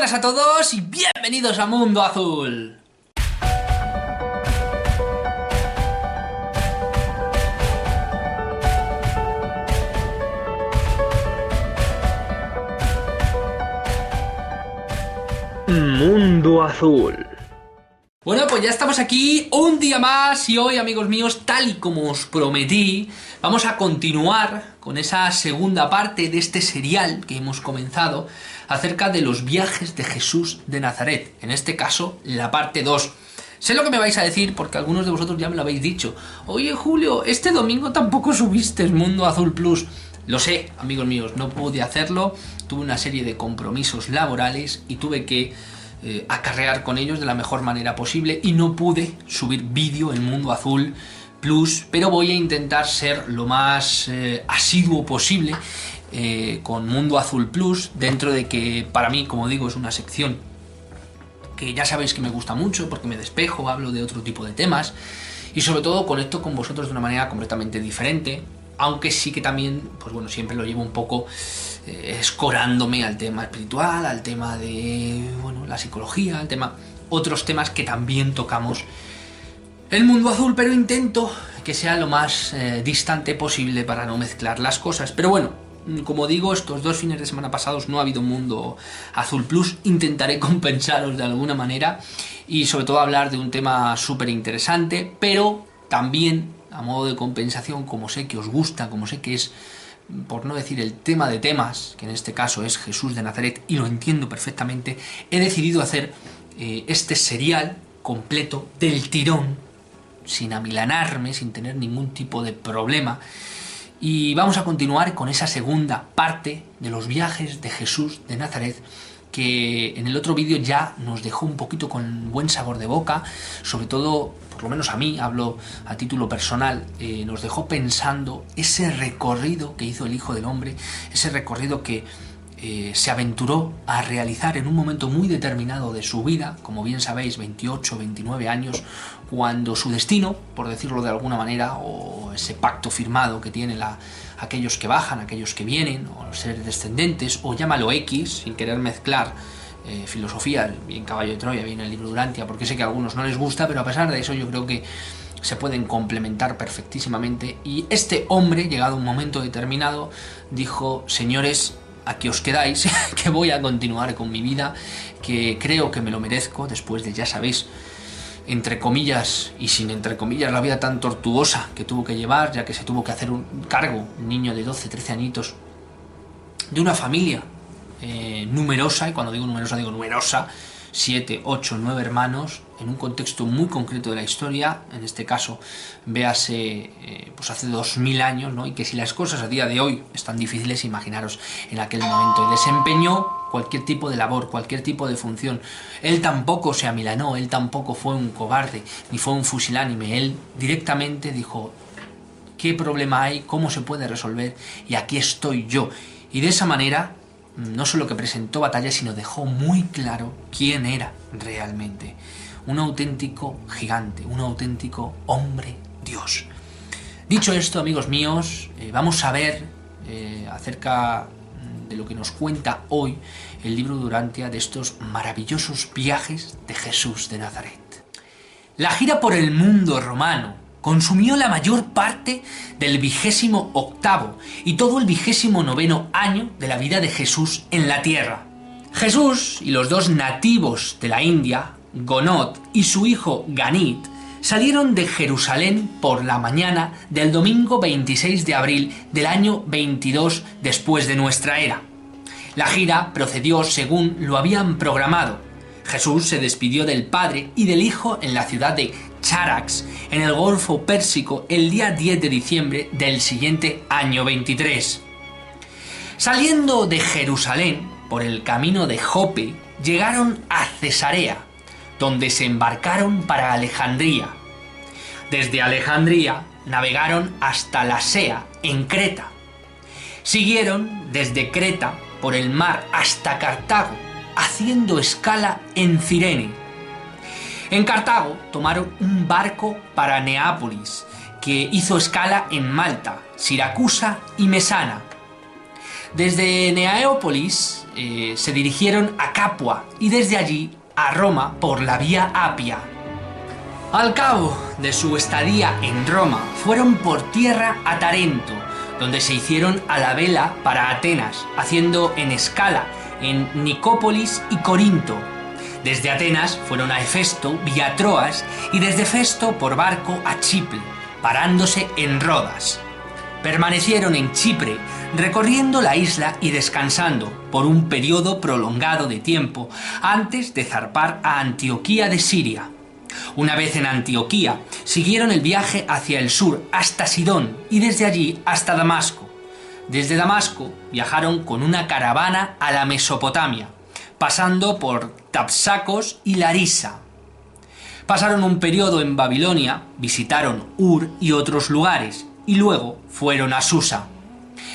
buenas a todos y bienvenidos a Mundo Azul. Mundo Azul. Bueno, pues ya estamos aquí un día más y hoy, amigos míos, tal y como os prometí, vamos a continuar con esa segunda parte de este serial que hemos comenzado acerca de los viajes de Jesús de Nazaret, en este caso la parte 2. Sé lo que me vais a decir porque algunos de vosotros ya me lo habéis dicho. Oye, Julio, este domingo tampoco subiste Mundo Azul Plus. Lo sé, amigos míos, no pude hacerlo, tuve una serie de compromisos laborales y tuve que acarrear con ellos de la mejor manera posible y no pude subir vídeo en Mundo Azul Plus, pero voy a intentar ser lo más asiduo posible con Mundo Azul Plus, dentro de que para mí, como digo, es una sección que ya sabéis que me gusta mucho porque me despejo, hablo de otro tipo de temas y sobre todo conecto con vosotros de una manera completamente diferente, aunque sí que también, pues bueno, siempre lo llevo un poco escorándome al tema espiritual, al tema de, bueno, la psicología, al tema, otros temas que también tocamos en Mundo Azul, pero intento que sea lo más distante posible para no mezclar las cosas. Pero bueno, como digo, estos 2 fines de semana pasados no ha habido Mundo Azul Plus, intentaré compensaros de alguna manera y sobre todo hablar de un tema súper interesante, pero también a modo de compensación, como sé que os gusta, como sé que es, por no decir el tema de temas, que en este caso es Jesús de Nazaret, y lo entiendo perfectamente, he decidido hacer este serial completo del tirón, sin amilanarme, sin tener ningún tipo de problema, y vamos a continuar con esa segunda parte de los viajes de Jesús de Nazaret, que en el otro vídeo ya nos dejó un poquito con buen sabor de boca, sobre todo, por lo menos a mí, hablo a título personal, nos dejó pensando ese recorrido que hizo el Hijo del Hombre, ese recorrido que se aventuró a realizar en un momento muy determinado de su vida, como bien sabéis, 28, 29 años, cuando su destino, por decirlo de alguna manera, o ese pacto firmado que tienen aquellos que bajan, aquellos que vienen, o los seres descendentes, o llámalo X, sin querer mezclar filosofía, bien Caballo de Troya, bien el libro Durantia, porque sé que a algunos no les gusta, pero a pesar de eso yo creo que se pueden complementar perfectísimamente. Y este hombre, llegado a un momento determinado, dijo: señores, aquí os quedáis, que voy a continuar con mi vida, que creo que me lo merezco, después de, ya sabéis, entre comillas y sin entre comillas, la vida tan tortuosa que tuvo que llevar, ya que se tuvo que hacer un cargo, un niño de 12, 13 añitos, de una familia numerosa, y cuando digo numerosa, digo numerosa, 7, 8, 9 hermanos, en un contexto muy concreto de la historia, en este caso, véase, pues hace 2000 años, ¿no? Y que si las cosas a día de hoy están difíciles, imaginaros en aquel momento. Y desempeñó cualquier tipo de labor, cualquier tipo de función. Él tampoco se amilanó, él tampoco fue un cobarde, ni fue un fusilánime. Él directamente dijo: ¿qué problema hay? ¿Cómo se puede resolver? Y aquí estoy yo. Y de esa manera, no solo que presentó batalla, sino dejó muy claro quién era realmente. Un auténtico gigante, un auténtico hombre Dios. Dicho esto, amigos míos, vamos a ver acerca de lo que nos cuenta hoy el libro Durantia, de estos maravillosos viajes de Jesús de Nazaret. La gira por el mundo romano consumió la mayor parte del 28º y todo el 29º año de la vida de Jesús en la tierra. Jesús y los 2 nativos de la India, Gonot y su hijo Ganit, salieron de Jerusalén por la mañana del domingo 26 de abril del año 22 después de nuestra era. La gira procedió según lo habían programado. Jesús se despidió del Padre y del Hijo en la ciudad de Charax, en el Golfo Pérsico, el día 10 de diciembre del siguiente año 23. Saliendo de Jerusalén por el camino de Jope, llegaron a Cesarea, donde se embarcaron para Alejandría. Desde Alejandría navegaron hasta Lasea, en Creta. Siguieron desde Creta por el mar hasta Cartago, haciendo escala en Cirene. En Cartago tomaron un barco para Neápolis, que hizo escala en Malta, Siracusa y Mesana. Desde Neaópolis se dirigieron a Capua y desde allí a Roma por la vía Apia. Al cabo de su estadía en Roma, fueron por tierra a Tarento, donde se hicieron a la vela para Atenas, haciendo en escala en Nicópolis y Corinto. Desde Atenas fueron a Hefesto vía Troas y desde Festo por barco a Chipre, parándose en Rodas. Permanecieron en Chipre, recorriendo la isla y descansando por un periodo prolongado de tiempo antes de zarpar a Antioquía de Siria. Una vez en Antioquía, siguieron el viaje hacia el sur hasta Sidón y desde allí hasta Damasco. Desde Damasco viajaron con una caravana a la Mesopotamia, pasando por Tapsacos y Larisa. Pasaron un periodo en Babilonia, visitaron Ur y otros lugares, y luego fueron a Susa.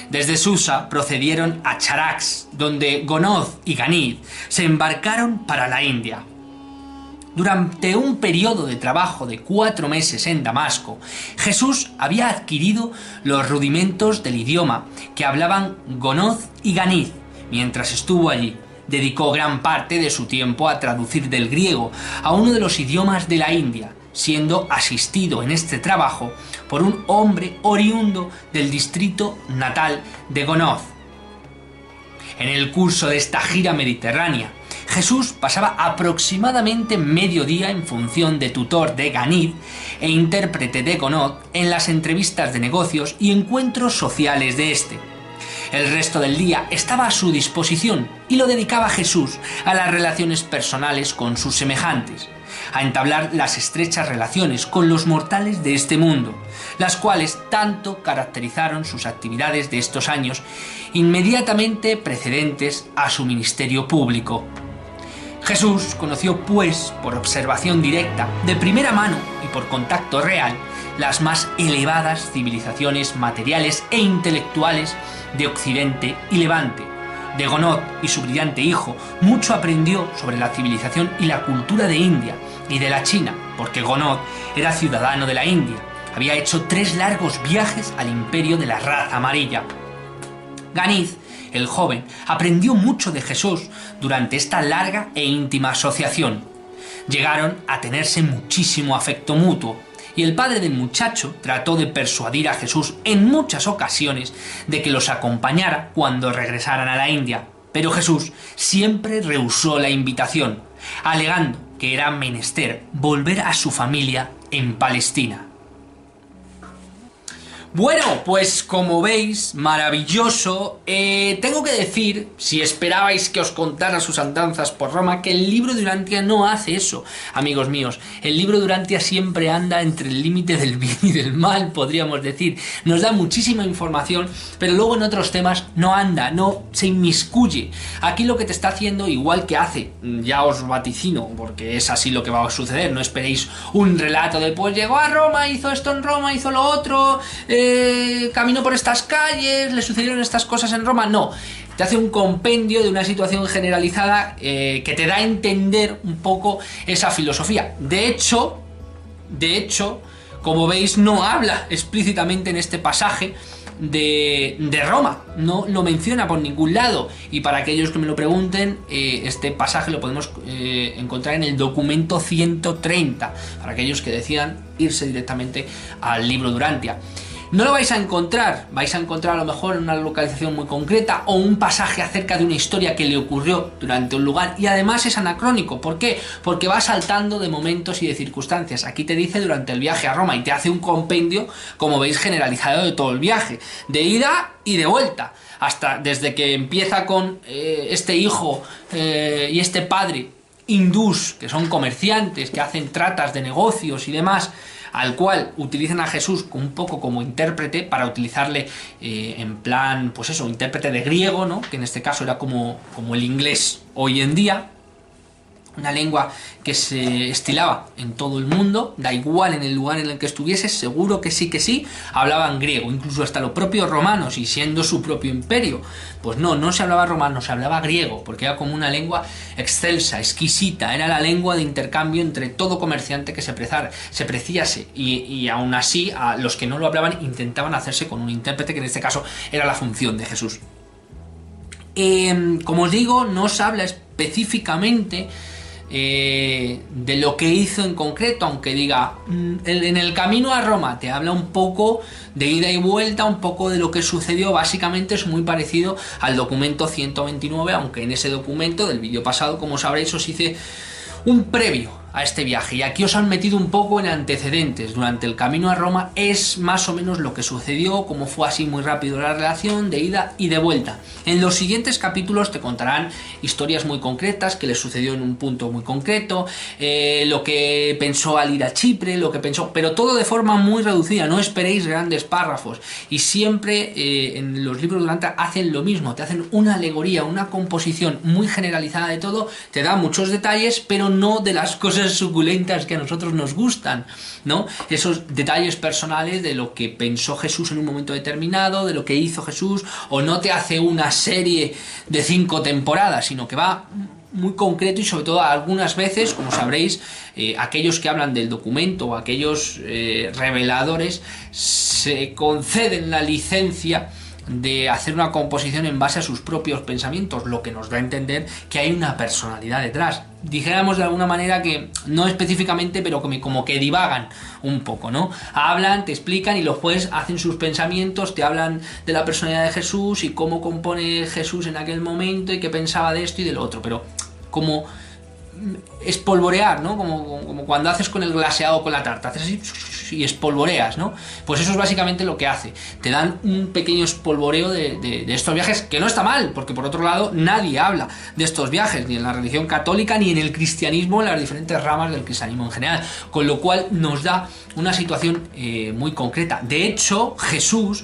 Desde Susa procedieron a Charax, donde Gonoz y Ganid se embarcaron para la India. Durante un periodo de trabajo de 4 meses en Damasco, Jesús había adquirido los rudimentos del idioma que hablaban Gonoz y Ganid. Mientras estuvo allí, dedicó gran parte de su tiempo a traducir del griego a uno de los idiomas de la India, siendo asistido en este trabajo por un hombre oriundo del distrito natal de Gonoz. En el curso de esta gira mediterránea, Jesús pasaba aproximadamente medio día en función de tutor de Ganid e intérprete de Gonoz en las entrevistas de negocios y encuentros sociales de este. El resto del día estaba a su disposición y lo dedicaba Jesús a las relaciones personales con sus semejantes, a entablar las estrechas relaciones con los mortales de este mundo, las cuales tanto caracterizaron sus actividades de estos años inmediatamente precedentes a su ministerio público. Jesús conoció, pues, por observación directa, de primera mano y por contacto real, las más elevadas civilizaciones materiales e intelectuales de Occidente y Levante. De Gonoz y su brillante hijo mucho aprendió sobre la civilización y la cultura de India y de la China, porque Gonoz era ciudadano de la India. Había hecho 3 largos viajes al imperio de la raza amarilla. Ganid, el joven, aprendió mucho de Jesús durante esta larga e íntima asociación. Llegaron a tenerse muchísimo afecto mutuo, y el padre del muchacho trató de persuadir a Jesús en muchas ocasiones de que los acompañara cuando regresaran a la India, pero Jesús siempre rehusó la invitación, alegando que era menester volver a su familia en Palestina. Bueno, pues como veis, maravilloso. Tengo que decir, si esperabais que os contara sus andanzas por Roma, que el libro de Urantia no hace eso, amigos míos. El libro de Urantia siempre anda entre el límite del bien y del mal, podríamos decir. Nos da muchísima información, pero luego en otros temas no anda, no se inmiscuye. Aquí lo que te está haciendo, igual que hace, ya os vaticino, porque es así lo que va a suceder, no esperéis un relato de pues llegó a Roma, hizo esto en Roma, hizo lo otro, caminó por estas calles, le sucedieron estas cosas en Roma. No, te hace un compendio de una situación generalizada que te da a entender un poco esa filosofía. De hecho, como veis, no habla explícitamente en este pasaje de Roma, no lo menciona por ningún lado, y para aquellos que me lo pregunten, este pasaje lo podemos encontrar en el documento 130, para aquellos que decidan irse directamente al libro de Urantia. No lo vais a encontrar a lo mejor en una localización muy concreta o un pasaje acerca de una historia que le ocurrió durante un lugar, y además es anacrónico. ¿Por qué? Porque va saltando de momentos y de circunstancias. Aquí te dice durante el viaje a Roma y te hace un compendio, como veis, generalizado de todo el viaje, de ida y de vuelta, hasta desde que empieza con este hijo y este padre hindús, que son comerciantes, que hacen tratas de negocios y demás, al cual utilizan a Jesús un poco como intérprete para utilizarle en plan, pues eso, intérprete de griego, ¿no? Que en este caso era como el inglés hoy en día, una lengua que se estilaba en todo el mundo, da igual en el lugar en el que estuvieses, seguro que sí, hablaban griego, incluso hasta los propios romanos, y siendo su propio imperio, pues no se hablaba romano, se hablaba griego, porque era como una lengua excelsa, exquisita, era la lengua de intercambio entre todo comerciante que se preciase, y aún así, a los que no lo hablaban intentaban hacerse con un intérprete, que en este caso era la función de Jesús. Como os digo, no os habla específicamente de lo que hizo en concreto, aunque diga en el camino a Roma, te habla un poco de ida y vuelta, un poco de lo que sucedió. Básicamente es muy parecido al documento 129, aunque en ese documento del vídeo pasado, como sabréis, os hice un previo a este viaje, y aquí os han metido un poco en antecedentes. Durante el camino a Roma es más o menos lo que sucedió, cómo fue así muy rápido la relación de ida y de vuelta. En los siguientes capítulos te contarán historias muy concretas, que le sucedió en un punto muy concreto, lo que pensó al ir a Chipre, lo que pensó, pero todo de forma muy reducida. No esperéis grandes párrafos, y siempre en los libros de Durantia hacen lo mismo, te hacen una alegoría, una composición muy generalizada de todo, te da muchos detalles, pero no de las cosas suculentas que a nosotros nos gustan, ¿no? Esos detalles personales de lo que pensó Jesús en un momento determinado, de lo que hizo Jesús, o no te hace una serie de 5 temporadas, sino que va muy concreto, y sobre todo algunas veces, como sabréis, aquellos que hablan del documento o aquellos reveladores se conceden la licencia de hacer una composición en base a sus propios pensamientos, lo que nos da a entender que hay una personalidad detrás. Dijéramos de alguna manera que no específicamente, pero como que divagan un poco, ¿no? Hablan, te explican, y los jueces hacen sus pensamientos, te hablan de la personalidad de Jesús y cómo compone Jesús en aquel momento y qué pensaba de esto y del otro, pero como espolvorear, ¿no? Como cuando haces con el glaseado con la tarta, haces así y espolvoreas, ¿no? Pues eso es básicamente lo que hace. Te dan un pequeño espolvoreo de estos viajes, que no está mal, porque por otro lado nadie habla de estos viajes, ni en la religión católica, ni en el cristianismo, en las diferentes ramas del cristianismo en general, con lo cual nos da una situación muy concreta. De hecho, Jesús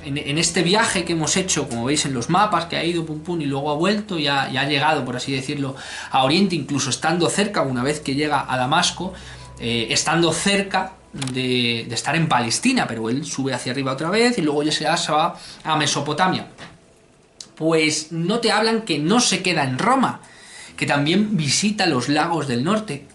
en este viaje que hemos hecho, como veis en los mapas, que ha ido pum pum y luego ha vuelto y ha llegado, por así decirlo, a Oriente, incluso estando cerca, una vez que llega a Damasco, estando cerca de estar en Palestina, pero él sube hacia arriba otra vez y luego ya se va a Mesopotamia. Pues no te hablan que no se queda en Roma, que también visita los lagos del norte.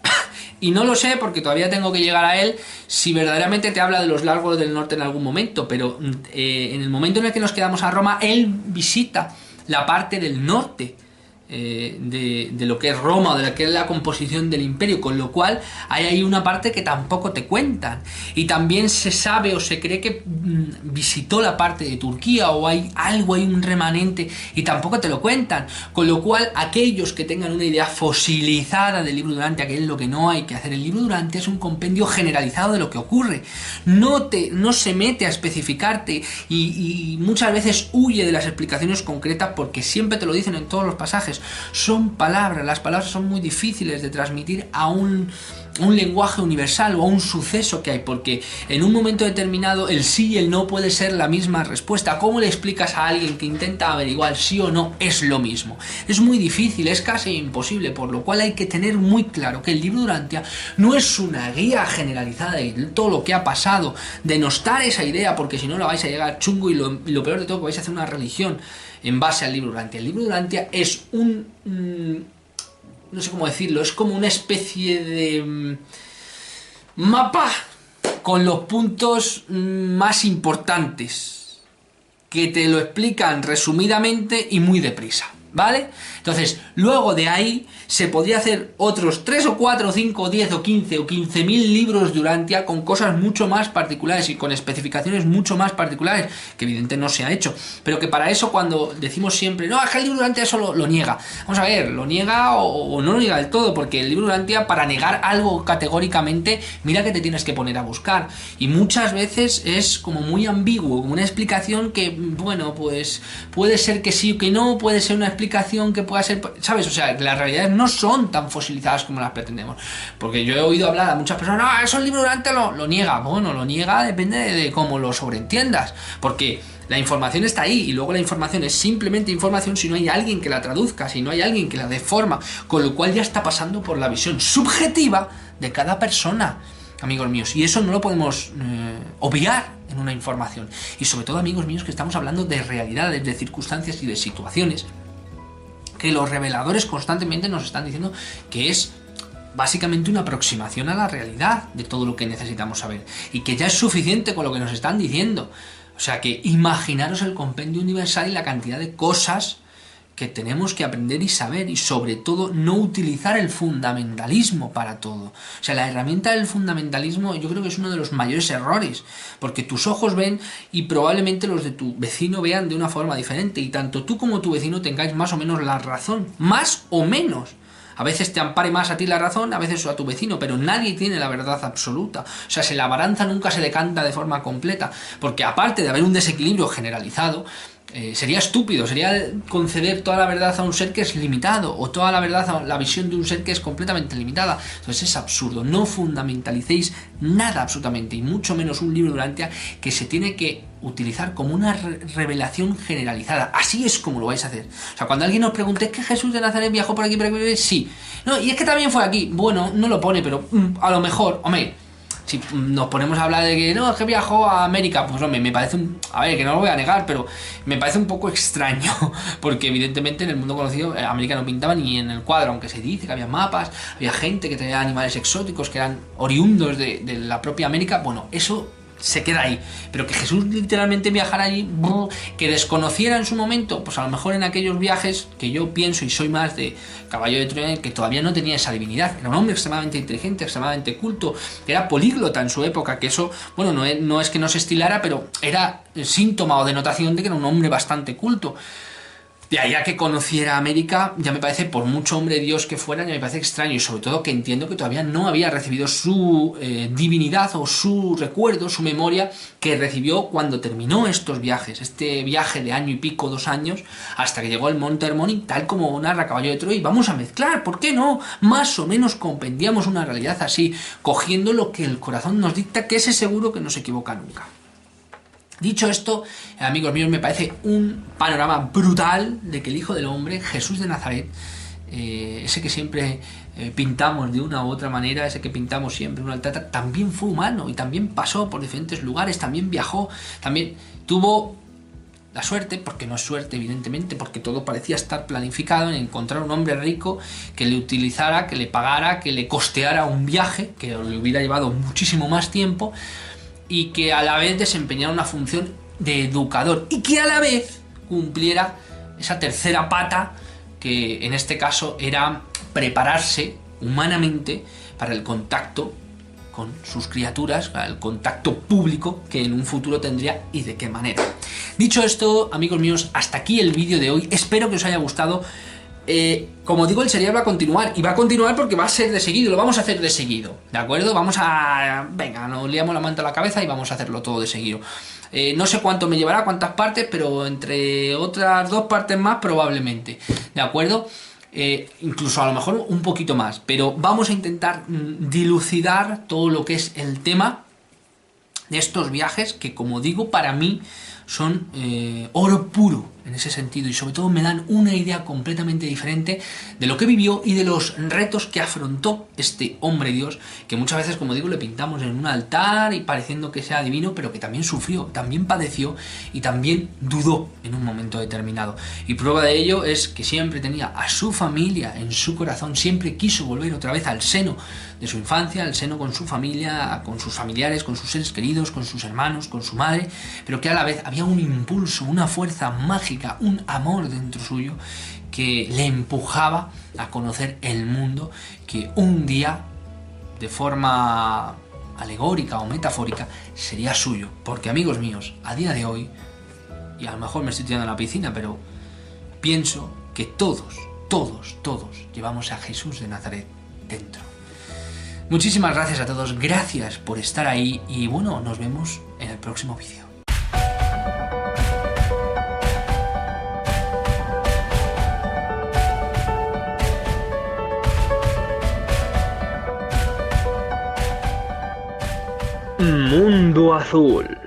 Y no lo sé, porque todavía tengo que llegar a él, si verdaderamente te habla de los lagos del norte en algún momento, pero en el momento en el que nos quedamos a Roma, él visita la parte del norte de lo que es Roma, de lo que es la composición del imperio, con lo cual hay ahí una parte que tampoco te cuentan. Y también se sabe o se cree que visitó la parte de Turquía, o hay algo, hay un remanente, y tampoco te lo cuentan, con lo cual aquellos que tengan una idea fosilizada del libro Durantia, que es lo que no hay que hacer, el libro Durantia es un compendio generalizado de lo que ocurre, no se mete a especificarte, y muchas veces huye de las explicaciones concretas, porque siempre te lo dicen en todos los pasajes. Son palabras, las palabras son muy difíciles de transmitir a un lenguaje universal o a un suceso que hay, porque en un momento determinado el sí y el no puede ser la misma respuesta. ¿Cómo le explicas a alguien que intenta averiguar sí o no es lo mismo? Es muy difícil, es casi imposible, por lo cual hay que tener muy claro que el libro Durantia no es una guía generalizada de todo lo que ha pasado, denostar esa idea, porque si no la vais a llegar chungo, y lo peor de todo, que vais a hacer una religión en base al libro Durantia. El libro Durantia es no sé cómo decirlo, es como una especie de mapa con los puntos más importantes, que te lo explican resumidamente y muy deprisa, ¿vale? Entonces, luego de ahí se podría hacer otros 3 o 4 o 5 o 10 o 15 o 15.000 libros de Durantia con cosas mucho más particulares y con especificaciones mucho más particulares, que evidentemente no se ha hecho, pero que para eso, cuando decimos siempre, no, es que el libro Durantia eso lo niega. Vamos a ver, lo niega o no lo niega del todo, porque el libro Durantia, para negar algo categóricamente, mira que te tienes que poner a buscar, y muchas veces es como muy ambiguo, como una explicación que, bueno, pues puede ser que sí o que no, puede ser una explicación que pueda ser, ¿sabes? O sea, las realidades no son tan fosilizadas como las pretendemos, porque yo he oído hablar a muchas personas, no, eso el libro Durantia lo niega. Bueno, lo niega depende de cómo lo sobreentiendas, porque la información está ahí, y luego la información es simplemente información si no hay alguien que la traduzca, si no hay alguien que la deforma, con lo cual ya está pasando por la visión subjetiva de cada persona, amigos míos, y eso no lo podemos obviar en una información. Y sobre todo, amigos míos, que estamos hablando de realidades, de circunstancias y de situaciones que los reveladores constantemente nos están diciendo que es básicamente una aproximación a la realidad de todo lo que necesitamos saber, y que ya es suficiente con lo que nos están diciendo. O sea que imaginaros el compendio universal y la cantidad de cosas que tenemos que aprender y saber, y sobre todo no utilizar el fundamentalismo para todo. O sea, la herramienta del fundamentalismo yo creo que es uno de los mayores errores, porque tus ojos ven y probablemente los de tu vecino vean de una forma diferente, y tanto tú como tu vecino tengáis más o menos la razón, más o menos. A veces te ampare más a ti la razón, a veces a tu vecino, pero nadie tiene la verdad absoluta. O sea, la balanza nunca se decanta de forma completa, porque aparte de haber un desequilibrio generalizado, sería estúpido, sería conceder toda la verdad a un ser que es limitado, o toda la verdad a la visión de un ser que es completamente limitada. Entonces es absurdo, no fundamentalicéis nada absolutamente, y mucho menos un libro de Urantia que se tiene que utilizar como una revelación generalizada. Así es como lo vais a hacer. O sea, cuando alguien os pregunte, ¿es que Jesús de Nazaret viajó por aquí, por aquí? Sí. No, y es que también fue aquí. Bueno, no lo pone, pero a lo mejor, hombre, si nos ponemos a hablar de que no, es que viajó a América, pues hombre, me parece a ver, que no lo voy a negar, pero me parece un poco extraño, porque evidentemente en el mundo conocido América no pintaba ni en el cuadro, aunque se dice que había mapas, había gente que tenía animales exóticos que eran oriundos de la propia América. Bueno, eso se queda ahí, pero que Jesús literalmente viajara allí, que desconociera en su momento, pues a lo mejor en aquellos viajes, que yo pienso y soy más de caballo de Troya, que todavía no tenía esa divinidad, era un hombre extremadamente inteligente, extremadamente culto, era políglota en su época, que eso, bueno, no es que no se estilara, pero era síntoma o denotación de que era un hombre bastante culto. De ahí a que conociera América, ya me parece, por mucho hombre de Dios que fuera, ya me parece extraño, y sobre todo que entiendo que todavía no había recibido su divinidad o su recuerdo, su memoria, que recibió cuando terminó estos viajes, este viaje de año y pico, 2 años, hasta que llegó al Monte Hermón, tal como narra Caballo de Troya. Y vamos a mezclar, ¿por qué no? Más o menos compendiamos una realidad así, cogiendo lo que el corazón nos dicta, que ese seguro que no se equivoca nunca. Dicho esto, amigos míos, me parece un panorama brutal de que el Hijo del Hombre, Jesús de Nazaret, ese que siempre pintamos de una u otra manera, ese que pintamos siempre un altar, también fue humano y también pasó por diferentes lugares, también viajó, también tuvo la suerte, porque no es suerte evidentemente, porque todo parecía estar planificado, en encontrar un hombre rico que le utilizara, que le pagara, que le costeara un viaje que le hubiera llevado muchísimo más tiempo, y que a la vez desempeñara una función de educador, y que a la vez cumpliera esa tercera pata, que en este caso era prepararse humanamente para el contacto con sus criaturas, para el contacto público que en un futuro tendría, y de qué manera. Dicho esto, amigos míos, hasta aquí el vídeo de hoy. Espero que os haya gustado. Como digo, el serial va a continuar, y va a continuar porque va a ser de seguido, lo vamos a hacer de seguido, ¿de acuerdo? Vamos a... venga, nos liamos la manta a la cabeza y vamos a hacerlo todo de seguido. No sé cuánto me llevará, cuántas partes, pero entre otras 2 partes más probablemente, ¿de acuerdo? Incluso a lo mejor un poquito más, pero vamos a intentar dilucidar todo lo que es el tema de estos viajes, que como digo, para mí son oro puro en ese sentido, y sobre todo me dan una idea completamente diferente de lo que vivió y de los retos que afrontó este hombre Dios, que muchas veces, como digo, le pintamos en un altar y pareciendo que sea divino, pero que también sufrió, también padeció y también dudó en un momento determinado. Y prueba de ello es que siempre tenía a su familia en su corazón, siempre quiso volver otra vez al seno de su infancia, al seno con su familia, con sus familiares, con sus seres queridos, con sus hermanos, con su madre, pero que a la vez había un impulso, una fuerza mágica, un amor dentro suyo que le empujaba a conocer el mundo, que un día, de forma alegórica o metafórica, sería suyo. Porque, amigos míos, a día de hoy, y a lo mejor me estoy tirando a la piscina, pero pienso que todos llevamos a Jesús de Nazaret dentro. Muchísimas gracias a todos, gracias por estar ahí, y bueno, nos vemos en el próximo vídeo. Mundo Azul.